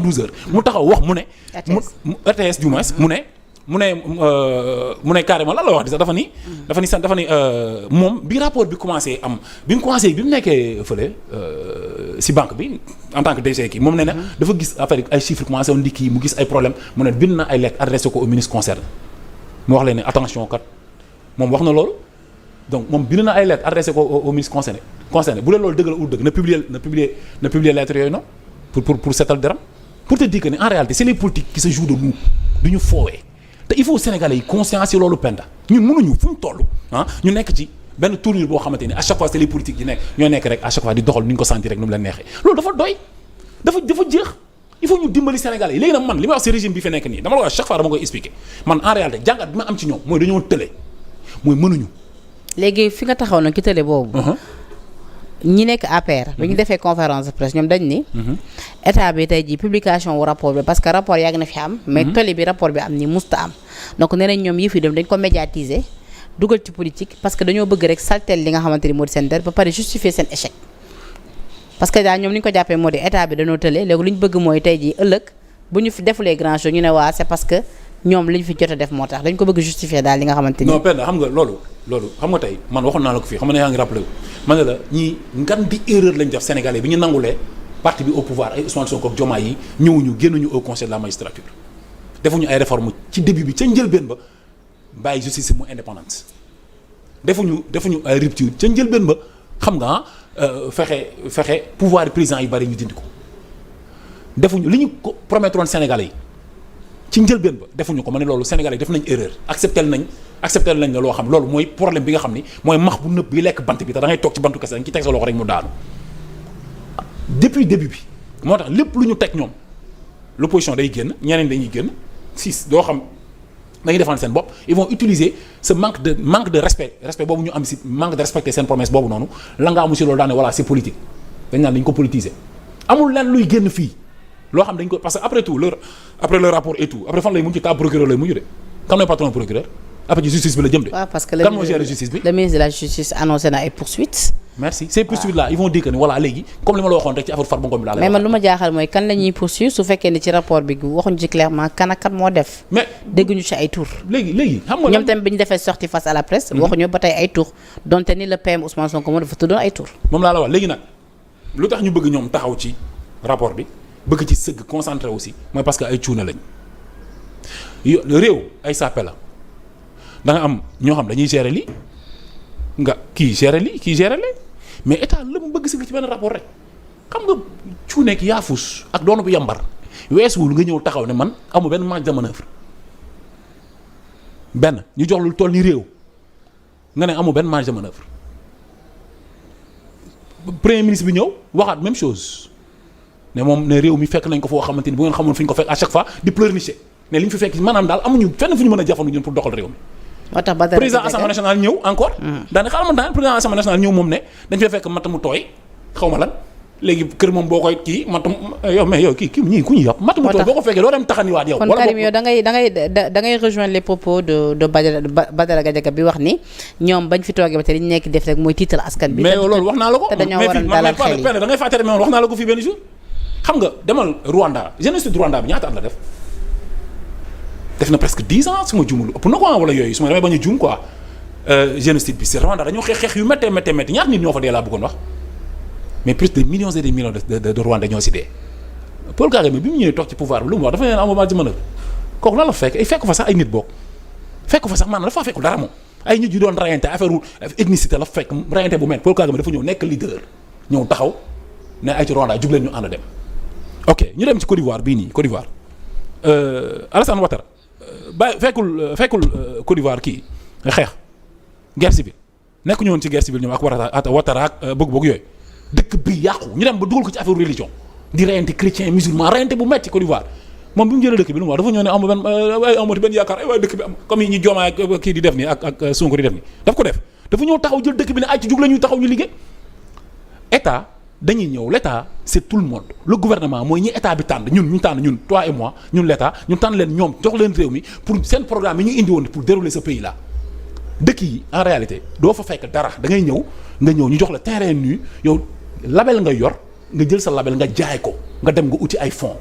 12 heures mu taxaw wax mu ne. RTS du moins mu ne carrément lan la wax di sax dafa ni moom bi rapport bi commencé am bi mu nekkee fële si banque bi en tant que DG kii moom nee na dafa gis affaire ay chiffres commencé woon di kii mu gis ay problème mu ne bind na ay lettres adressé ko au ministre concerné mu wax leen ne attention kat moom wax na loolu donc moom bind na ay lettres adressé ko au ministre concerné bu dee loolu dëgg la ou dëgg na publier lettres yooyu non pour setal deram pour te dire que en réalité c'est les politiques qui se jouent de nous du ñu foowee te il faut Sénégalais yi conscience loolu penda ñun mënuñu fu ñu toll ñu nekk ci benn tournure boo xamante ni à chaque fois c'est les politiques yi nekk ñoo nekk rek à chaque fois di doxal ni ñu ko sentir rek nu mu leen neexee loolu dafa doy dafa jeex il faut ñu dimbali Sénégalais yi léegi nag man li ma wax ci régime bi fi nekk nii dama la wax chaque fois dama koy expliquer man en réalité jàngat bi ma am ci ñoom mooy dañoo tële mooy mënuñu. léegi fi nga taxaw nag ki tële boobu. ñi nekk APR. bi ñu defee conférence de presse ñoom dañ ni. état bi tey jii publication wu rapport bi parce que rapport yàgg na fi am. mais tolli bi rapport bi am ni musta am. donc nee nañ ñoom yëf yi dem dañ ko médiatiser dugal ci politique parce que dañoo bëgg rek saltel li nga xamante ni moo di seen der ba pare justifier seen échec. parce que daal ñoom ni ñu ko jàppee moo di état bi dañoo tële léegi lu ñu bëgg mooy tey jii ëllëg bu ñu fi defulee grand chose ñu ne waa c'est parce que ñoom li ñu fi jot a def moo tax dañ ko bëgg justifier daal li nga xamante ni. non Penda xam nga loolu xam nga tey man waxoon naa la ko fii xam nga ne yaa ngi rappelé man ne la ñii ngan di erreur lañ def Sénégalais bi ñu nangulee parti bi au pouvoir ay Ousmane Sonko ak Diomaye yi ñëwuñu génnuñu au conseil de la magistrature defuñu ay réformes ci début bi ca njëlbeen ba bàyyi justice mu indépendante defuñu ay rupture ca njëlbeen ba xam nga fexe pouvoir président yi bari ñu dindi ko defuñu li ñu ko promettroon Sénégalais yi ci njëlbeen ba defuñu ko ma ne loolu Sénégalais yi def nañ erreur accepté nañ la loo xam loolu mooy problème bi nga xam ni mooy max bu nëb bi lekk bant bi te da ngay toog ci bantu kese da nga ci teg sa loxo rek mu daanu depuis début bi moo tax lépp lu ñu teg ñoom l'opposition day génn ñeneen dañuy génn doo xam dañuy défendre seen bopp ils vont utiliser ce manque de respect boobu ñu am si manque de respecter seen promesse boobu noonu la nga amu si loolu daane voilà c'est politique dañ naan dañ ko politiser amul lenn luy génn fii loo xam dañ ko parce que après tout après le rapport et tout après fan lay mujj ta procureur lay mujj de kan mooy patron procureur après ci justice bi la jëm de. waaw parce que kan moo gère justice bi. le ministre de la justice annoncé na ay poursuites. merci ces poursuites là ils vont dire que ni voilà léegi comme li ma la waxoon rek ci affaire Farba Ngom bi laa lay mais man lu ma jaaxal mooy kan la ñuy poursuivre su fekkee ni ci rapport bi waxuñu ci clairement kan ak kan moo def. mais dégguñu ci ay tour léegi xam nga ñoom tamit bi ñu defee sortie face à la presse. waxuñu ba tey ay tour donte ni le PM Ousmane Sonko moo dafa tuddoon ay tour. moom laa la wax léegi nag lu tax ñu bëgg ñoom taxaw ci rapport bi bëgg ci sëgg concentré aussi mooy parce que ay cuuna lañ réew ay sàppe la da nga am ñoo xam dañuy gérer lii nga kii gérer lii mais état la mu bëgg sëgg ci benn rapport rek xam nga cuuneeg yaafus ak doonu bu yambar weesuwul nga ñëw taxaw ne man amu benn marge de manœuvre benn ñu jox lu toll ni réew nga ne amu benn marge de manœuvre premier ministre bi ñëw waxaat même chose ne moom ne réew mi fekk nañ ko foo xamante ni bu ngeen xamoon fi ñu ko fekk à chaque fois di pleurnicher ne li ñu fi fekk maanaam daal amuñu fenn fu ñu mën a jafandu ñun pour doxal réew mi. moo tax président assemblée nationale ñëw encore. daanaka xaaral ma président assemblée nationale ñëw moom ne dañ fay fekk matt mu tooy xaw ma lan léegi kër moom boo koy kii matt yow kii ñii ku ñuy yàpp matt mu tooy boo ko fekkee doo dem taxaniwaat yow. kon Karim yow da ngay rejoindre les propos de Badara Gadiaga bi wax ni ñoom bañ fi toogee ba te li ñu nekk def rek mooy tiital askan bi. mais loolu wax naa la ko te dañoo waroon dalal xel yi da ngay fàttali mais wax naa la ko fii benn jour xam nga demal Rwanda génocide Rwanda bi ñaata at la def na presque 10 ans su ma juumul ëpp na ko wala yooyu su ma damay bañ a juum quoi génocide bi c'est Rwanda dañoo xeex yu méttee ñaata nit ñoo fa dee laa bëggoon wax mais plus de millions et des millions de Rwandais ñoo si dee Paul Kagame bi mu ñëwee toog ci pouvoir bi lu mu wax dafa leen am marge de manœuvre kooku lan la fekk ay fekk fa sax ay nit bokk fekk fa sax maanaam dafa fekkul dara moom ay nit yu doon rayante affaire ethnicité la fekk rayante bu mel Paul Kagame dafa ñëw nekk leader ñëw taxaw ne ay ci Rwanda jug leen ñu ànd dem ok ñu dem ci Côte d'Ivoire bii nii Côte d'Ivoire Alassane Ouattara fekkul Côte d'Ivoire kii xeex guerre civile nekk ñu woon ci guerre civile ñoom ak Ouattara ak bëgg-bëgg yooyu dëkk bi yàqu ñu dem ba dugal ko ci affaire religion di reyante chrétien musulman reyante bu metti Côte d'Ivoire moom bi mu jëlee dëkk bi lu mu wax dafa ñëw ne amatu benn yaakaar ay waaye dëkk bi am comme yi ñu Diomaye ak kii di def nii ak Sonko di def nii daf ko def dafa ñëw taxaw jël dëkk bi ne ay ci jug la ñuy taxaw ñu liggéey état dañuy ñëw l'état c'est tout le monde le gouvernement mooy ñi état bi tànn ñun toi et moi ñun l'état ñu tànn leen ñoom jox leen réew mi pour seen programme yi ñu indi woon pour dérouler ce pays là dëkk yi en réalité doo fa fekk dara da ngay ñëw ñu jox la terrain nu yow label nga yor nga jël sa label nga jaay ko nga dem nga uti ay fonds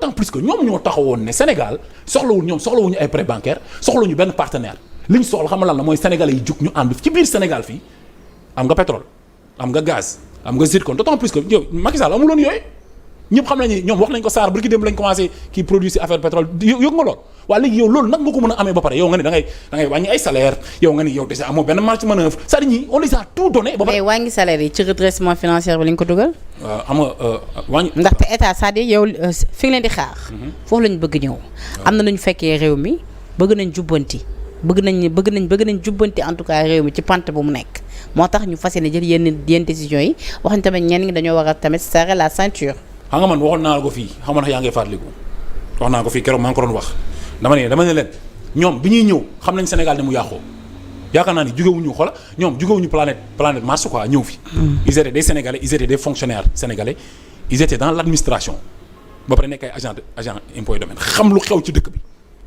d'autant plus que ñoom ñoo taxawoon ne Sénégal soxlawuñu ay prêt bancaire soxlawuñu benn partenaire li ñu soxla xam nga lan la mooy sénégalais yi jug ñu ànd ci biir Sénégal fii am nga pétrole am nga gaz am nga zircon d'autant plus que yow Macky Sall amuloon yooyu ñëpp xam nañu ñoom wax nañ ko Sarr bu ki dem lañ commencé kii produit ci affaire pétrole yëg nga lool waaye léegi yow loolu nag nga ko mën a amee ba pare yow nga ne da ngay wàññi ay salaire yow nga ni yow déjà amoo benn marge de manœuvre c'est-à-dire ñi on les a tout donné ba pare. mais wàññi salaire yi ci redressement financier bi lañ ko dugal. waaw xam nga wàññi. ndaxte état c'est-à-dire yow fi nga leen di xaar. foofu lañ bëgg ñëw. am na nu ñu fekkee réew mi bëgg nañ jubbanti bëgg nañ jubbanti en tout cas réew mi ci pante bu mu nekk moo tax ñu fas yéene jël yenn décisions yi wax nañ tamit ñenn ñi dañoo war a tamit serrer la ceinture. xam nga man waxoon naa la ko fii xam nga yaa ngi fàttaliku wax naa ko fii keroog maa ngi ko doon wax dama ne leen ñoom bi ñuy ñëw xam nañ Sénégal ne mu yàqoo yaakaar naa ni jugewuñu xoola ñoom jugewuñu planète Mars quoi ñëw fi. Ils étaient des Sénégalais ils étaient des fonctionnaires sénégalais ils étaient dans l'administration ba pare nekk ay agent impôt et domaine xam lu xew ci dëkk bi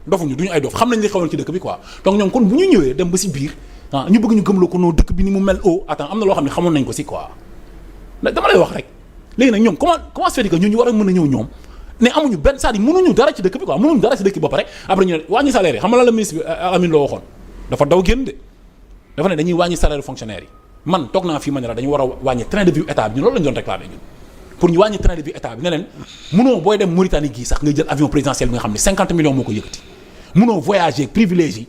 dofuñu duñu ay dof xam nañ li xewoon ci dëkk bi quoi donc ñoom kon bu ñu ñëwee dem ba si biir ñu bëgg ñu gëmloo ko noo dëkk bi ni mu mel am na loo xam ne xamoon nañ ko si quoi dama lay wax rek léegi nag ñoom comment se fait que ñu war a mën a ñëw ñoom ne amuñu benn c'est-à-dire mënuñu dara ci dëkk bi quoi mënuñu dara ci dëkk bi ba pare après ñu ne wàññi salaire yi xam nga lan la ministre bi Amine Lo waxoon dafa daw génn de dafa ne dañuy wàññi salaire fonctionnaire yi man toog naa fii ma ne la dañu war a wàññi train de vie état bi ñun loolu lañu doon réclamer ñun pour ñu wàññi train de vie état bi ne leen mënoo booy dem Mauritanie gii sax ngay jël avion présidentiel bi nga xam ne 50 millions moo ko yëkkati mënoo voyager privilège yi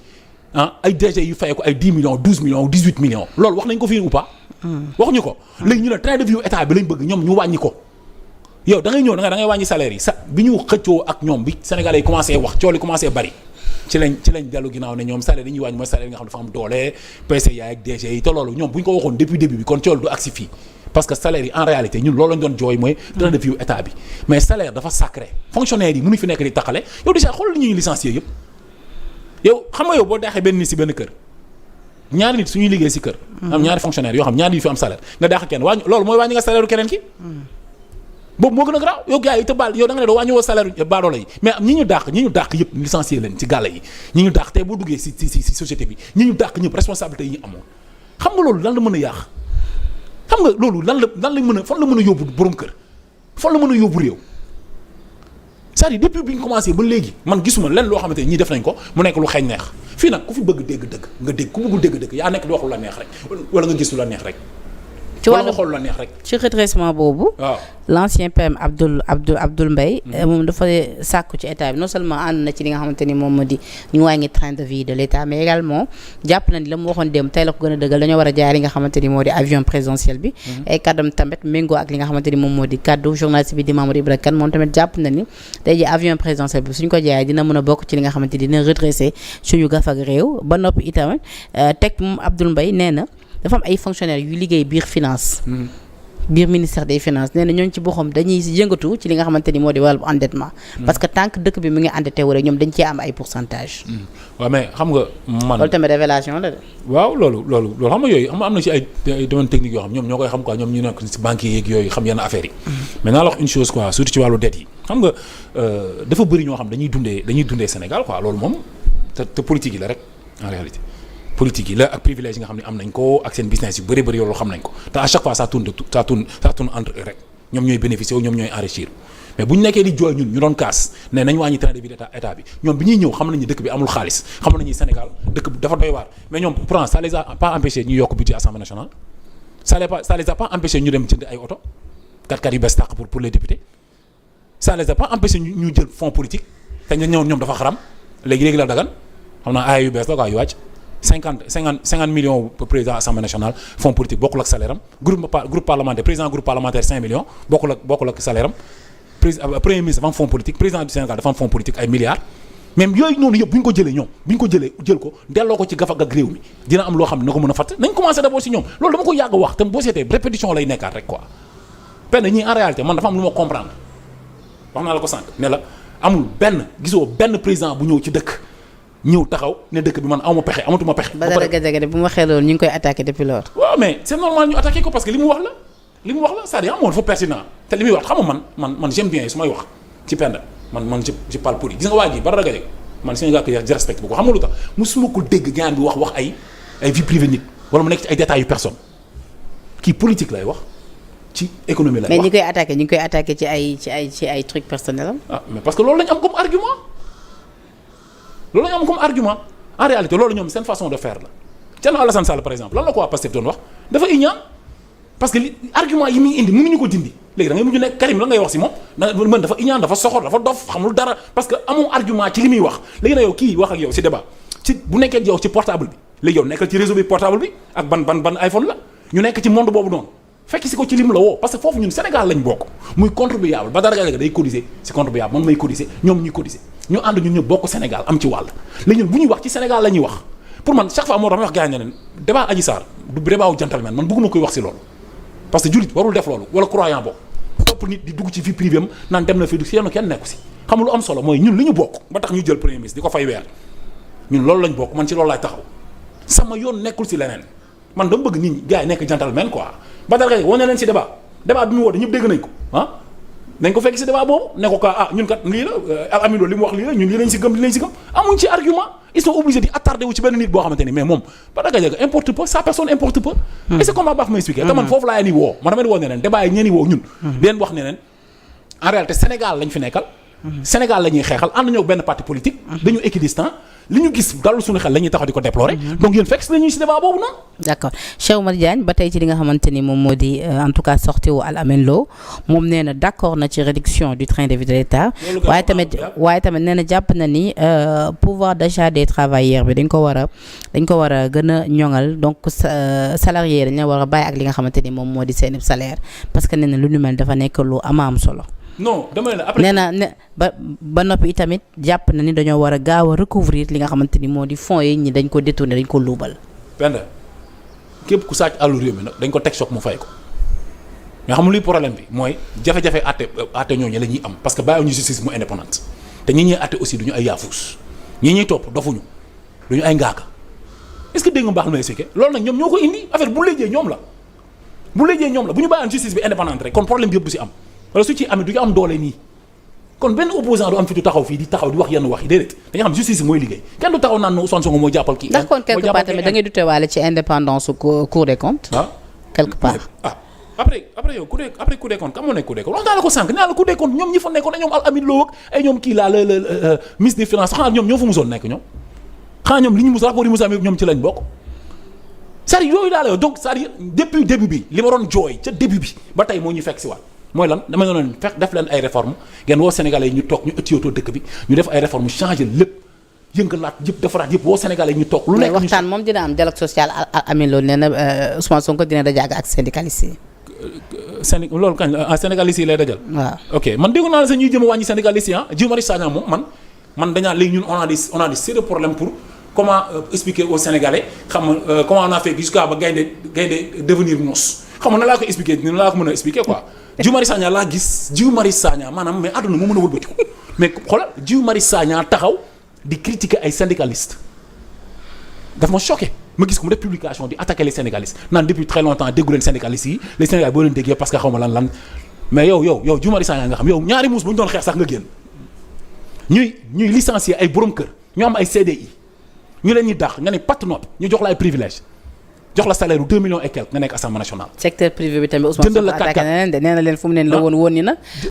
ay DG yu fayee ko ay 10 millions 12 millions 18 millions loolu wax nañ ko fii ou pas waxuñu ko léegi ñu ne train de vie état bi lañ bëgg ñoom ñu wàññi ko yow da ngay ñëw da ngay wàññi salaire yi bi ñu xëccoo ak ñoom bi Sénégalais yi commencé wax coow li commencé bari ci lañ dellu ginnaaw ne ñoom salaire yi ñuy wàññi mooy salaire yi nga xam dafa am doole PCA ak DG yi te loolu ñoom bu ñu ko waxoon depuis début bi kon coow du agsi fii parce que salaire yi en réalité ñun loolu lañ doon jooy mooy train de vie état bi mais salaire dafa sacré fonctionnaire yi mënuñ fi nekk di taxale yow déjà xool li ñuy licencier yëpp yow xam nga yow boo daaxee benn nit si benn kër ñaari nit suñuy liggéey si kër am ñaari fonctionnaire yoo xam ñaari yu fi am salaire nga daax kenn wàññi loolu mooy wàññi nga salaire u keneen ki boobu moo gën a garaaw yow gars yi te baal yow da nga ne doo wàññi woo salaire baadoola yi mais ñi ñu dàq yëpp licencié leen ci gàlla yi ñi ñu dàq tey boo duggee si société bi ñi ñu dàq ñëpp responsabilité yi ñu amoon xam nga loolu lan la mën a yàq xam nga loolu lan la mën a fan la mën a yóbbu borom kër fan la mën a yóbbu réew c'est-à-dire depuis bi ñu commencé ba léegi man gisuma lenn loo xamante ñii def nañ ko mu nekk lu xeeñ neex fii nag ku fi bëgg dégg dëgg nga dégg ku bëggul dégg dëgg yaa nekk di wax lu la neex rek wala nga gis lu la neex rek ci wàllu xool la neex rek ci redressement boobu. waaw l'ancien PM Abdoul Mbaye moom dafa sàkku ci état bi non seulement ànd na ci li nga xamante ni moom moo di ñu wàññi train de vie de l'état mais également jàpp na ni la mu waxoon dem tey la ko gën a dëggal dañoo war a jaay li nga xamante ni moo di avion présidentiel bi. ay kàddam tamit méngoo ak li nga xamante ni moom moo di kàddu journaliste bi di Mamadou Ibra Kane moom tamit jàpp na ni tey ji avion présidentiel bi suñ ko jaayee dina mën a bokk ci li nga xamante ni dina redresser suñu gaf ak réew ba noppi itamit teg moom Abdoul Mbaye nee na dafa am ay fonctionnaires yu liggéey biir finance. biir ministère des finances nee na ñooñu ci boppam dañuy yëngatu ci li nga xamante ni moo di wàllu endettement. parce que tant que dëkk bi mu ngi endetté wu rek ñoom dañ cee am ay pourcentage. waaw mais xam nga man loolu tamit révélation la de. waaw loolu xam nga yooyu am na ci ay domaines techniques yoo xam ñoom ñoo koy xam quoi ñoom ñu nekk ci banques yi yooyu xam yenn affaires yi. mais naa la wax une chose quoi surtout ci wàllu dette yi xam nga dafa bëri ñoo xam dañuy dundee Sénégal quoi loolu moom te politique yi la rek en réalité. politique yi la ak privilège yi nga xam ne am nañ ko ak seen business yu bëri loolu xam nañ ko te à chaque fois ça tourne entre eux rek ñoom ñooy bénéficier ñoom ñooy enrichir mais bu ñu nekkee di jooy ñun ñu doon kaas ne nañ wàññi train de vie état bi ñoom bi ñuy ñëw xam nañu dëkk bi amul xaalis xam nañu Sénégal dëkk bi dafa doy waar mais ñoom pourtant ça les a pas empêché ñu yokk budget Assemblée nationale ça les a pas empêché ñu dem jënd ay oto 4x4 yu bees tàq pour les députés ça les a pas empêché ñu jël fonds politique te ñoom dafa xaram léegi la dagan xam naa ay yu bees la quoi yu wàcc 50 millions président assemblée nationale fonds politique bokkul ak salaire am groupe parlementaire président groupe parlementaire 5 millions bokkul ak salaire am premier ministre dafa am fonds politique président du Sénégal dafa am fonds politique ay milliards même yooyu noonu yëpp bu ñu ko jëlee ñoom bu ñu ko jëlee jël ko delloo ko ci gafak ak réew mi dina am loo xam ne na ko mën a fàtte nañ commencé d'abord si ñoom loolu dama ko yàgg wax tam boo seetee répétition lay nekkaat rek quoi penn ñii en réalité man dafa am lu ma comprendre wax naa la ko sànq ne la amul gisoo benn président bu ñëw ci dëkk ñëw taxaw ne dëkk bi man amatuma pexe. ba dara gëj bu ma waxee loolu ñu ngi koy attaqué depuis lors. waaw mais c'est normal ñu attaqué ko parce que li mu wax la c'est-à-dire amoon dafa pertinent te li muy wax xam nga man j'aime bien su may wax ci Penda man je parle pour yi gis nga waa ji ba dara gëj man si nga je respecte bu ko xam nga lu tax musuma ko dégg gaan bi wax ay vie privée nit wala mu nekk ci ay détails yu personne kii politique lay wax ci économie lay mais wax. ñi koy attaqué ci ay trucs personnels am. Ah mais parce que loolu lañu am comme argument en réalité loolu ñoom seen façon de faire la Thierno Alassane Sall par exemple lan la ko waa Pastef doon wax dafa iñaan parce que li argument yi muy indi mënuñu ko dindi léegi da ngay mujj nekk Karim la ngay wax si moom mën dafa iñaan dafa soxor dafa dof xamul dara parce que amoo argument ci li muy wax léegi nag yow kii wax ak yow si débat ci bu nekkee ak yow ci portable bi léegi yow nekkal ci réseau bi portable bi ak ban iPhone la ñu nekk ci monde boobu noonu fekk si ko ci lim la woo parce que foofu ñun Sénégal lañ bokk muy contribuable ba dara day cotiser si contribuable man may cotiser ñoom ñuy cotiser ñu ànd ñun ñëpp bokk Sénégal am ci wàll léegi ñun bu ñuy wax ci Sénégal la ñuy wax pour man chaque fois moo tax ma wax gars yi ne leen débat Adji Sarr du débat wu gentleman man bëgguma koy wax si loolu parce que jullit warul def loolu wala croyant boobu topp nit di dugg ci vie privée am naan dem na fii du si yenn kenn nekku si xam lu am solo mooy ñun li ñu bokk ba tax ñu jël premier ministre di ko fay weer ñun loolu lañ bokk man ci loolu laay taxaw sama yoon nekkul si leneen man dama bëgg nit ñi gars yi nekk gentleman quoi ba dara kay wane leen si débat bi mu woote ñëpp dégg nañ ko ah nañ ko fekk si débat boobu ne ko ñun kat lii la Al Amine li mu wax lii la ñun lii lañ si gëm amuñ ci argument ils sont obligés di attardé wu ci benn nit boo xamante ni mais moom ba dara kay importe peu sa personne importe peu et c'est comme baax may expliquer te man foofu laa ni woo man dama di woo ne leen débat yi ñeeni woo ñun leen wax ne leen en réalité Sénégal lañ fi nekkal Sénégal la ñuy xeexal ànd ñoo benn parti politique dañu équidistant li ñu gis dalul suñu xel la ñuy taxaw di ko déplorer donc yéen fekk si nañuy si débat boobu noonu d'accord Cheikh Oumar Diagne ba tey ci li nga xamante ni moom moo di en tout cas sorti wu Al Amine Lo moom nee na d'accord na ci réduction du train de vie de l'État waaye tamit nee na jàpp na ni pouvoir d'achat des travailleurs bi dañ ko war a gën a ñoŋal donc salariés dañ la war a bàyyi ak li nga xamante ni moom moo di seen salaire parce que nee na lu nu mel dafa nekk lu am solo non dama ne après nee na ba noppi itamit jàpp na ni dañoo war a gaaw a recouvrir li nga xamante ni moo di fonds yi ñi dañ ko détourné dañ ko luubal. Penda képp ku sàcc àllu réew mi nag dañ ko teg choc mu fay ko mais xam nga luy problème bi mooy jafe-jafe àtte ñooñu la ñuy am parce que bàyyiwuñu justice mu indépendante te ñi ñuy àtte aussi du ñu ay yaafuus ñi ñuy topp dofuñu du ñu ay ngaaka est-ce que dégg nga baax na ma expliqué loolu nag ñoom ñoo ko indi affaire bu léejee ñoom la bu ñu bàyyiwoon justice bi indépendante rek kon problème bi yëpp du si am. wala su ci amee du ñu am doole nii kon benn opposant du am fi du taxaw fii di taxaw di wax yenn wax yi déedéet dañu xam justice mooy liggéey kenn du taxaw naan Ousmane Sonko moo jàppal kii. ndax kon quelque part tamit da ngay dutewaale ci indépendance su Cour des comptes. quelque part. après yow Cour des comptes kam moo nekk Cour des comptes wax naa la ko sànq nee naa la Cour des comptes ñoom ñi fa nekkoon ñoom Al Amine Lo ak ay ñoom kii laa la ministre des finances xanaa ñoom ñoo fa musoon nekk ñoom xanaa ñoom li ñu mus rapport yi musa am ñoom ci lañ bokk c'est-à-dire yooyu laa la donc c'est-à-dire depuis début bi li ma doon jooy ca début bi ba tey moo ñu fekk si waat mooy lan dama ne leen fekk def leen ay réformes ngeen woo Sénégalais yi ñu toog ñu ëttiyatoo dëkk bi ñu def ay réformes changer lépp yëngalaat yëpp defaraat yëpp woo Sénégalais yi ñu toog. lu nekk waxtaan moom dina am dialogue social Amine Lo nee na Ousmane Sonko dina daje ak syndicalistes yi. loolu kañ syndicalistes yi lay dajal. waaw ok man déggu naa la sax ñuy jëm a wàññi syndicalistes yi Guy Marius Sagna moom man dañaa léegi ñun on a des sérieux problèmes pour comment expliquer aux Sénégalais xam nga comment on a fait jusqu'à ba gaynde devenir mos xam nga na laa ko expliquer ni laa ko mën a expliquer quoi. Guy Marius Sagna laa gis Guy Marius Sagna maanaam mais àdduna moo mën a wëlbatiku mais xoolal Guy Marius Sagna taxaw di critiquer ay syndicalistes daf ma choqué ma gis ko mu def publication di attaquer les syndicalistes naan depuis très longtemps déggu leen syndicalistes yi les Sénégalais boo leen déggee parce que xaw ma lan mais yow Guy Marius Sagna nga xam yow ñaari muus bu ñu doon xeex sax nga génn ñuy licencier ay borom kër ñu am ay CDI ñu leen ñuy dàq nga ne patt noppi ñu jox la ay privilèges jox la salaire 2 millions et quelques nga nekk assemblée nationale. secteur privé bi tamit Ousmane Sonko attaqué na leen de nee na leen fu mu neen la woon ni na